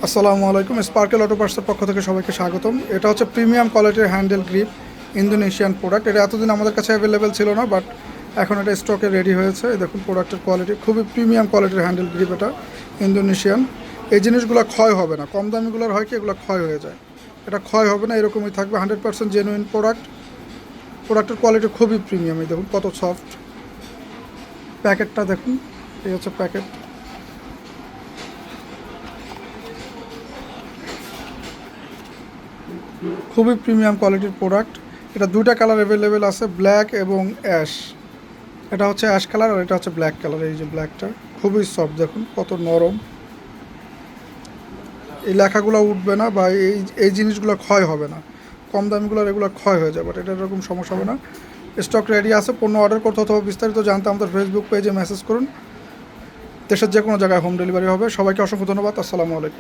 আসসালামু আলাইকুম। Sparkle auto পার্টসের পক্ষ থেকে সবাইকে স্বাগতম। এটা হচ্ছে প্রিমিয়াম কোয়ালিটির হ্যান্ডেল গ্রিপ ইন্দোনেশিয়ান প্রোডাক্ট। এটা এতদিন আমাদের কাছে অ্যাভেলেবেল ছিল না, বাট এখন এটা স্টকে রেডি হয়েছে। এই দেখুন প্রোডাক্টের কোয়ালিটি খুবই প্রিমিয়াম কোয়ালিটির হ্যান্ডেল গ্রিপ, এটা ইন্দোনেশিয়ান। এই জিনিসগুলো ক্ষয় হবে না, কম দামিগুলোর হয় কি এগুলো ক্ষয় হয়ে যায়, এটা ক্ষয় হবে না, এরকমই থাকবে। 100% জেনুইন প্রোডাক্ট। প্রোডাক্টের কোয়ালিটি খুবই প্রিমিয়াম। এই দেখুন কত সফট, প্যাকেটটা দেখুন, এই হচ্ছে প্যাকেট। খুবই প্রিমিয়াম কোয়ালিটির প্রোডাক্ট। এটা দুইটা কালার অ্যাভেলেবেল আছে, ব্ল্যাক এবং অ্যাশ। এটা হচ্ছে অ্যাশ কালার আর এটা হচ্ছে ব্ল্যাক কালার। এই যে ব্ল্যাকটা খুবই সফট, দেখুন কত নরম। এই লেখাগুলো উঠবে না বা এই জিনিসগুলো ক্ষয় হবে না। কম দামিগুলোর এগুলো ক্ষয় হয়ে যাবে, এটা এরকম সমস্যা হবে না। স্টক রেডি আছে। পণ্য অর্ডার করতে অথবা বিস্তারিত জানতে আমাদের ফেসবুক পেজে মেসেজ করুন। দেশের যে কোনো জায়গায় হোম ডেলিভারি হবে। সবাইকে অসংখ্য ধন্যবাদ। আসসালামু আলাইকুম।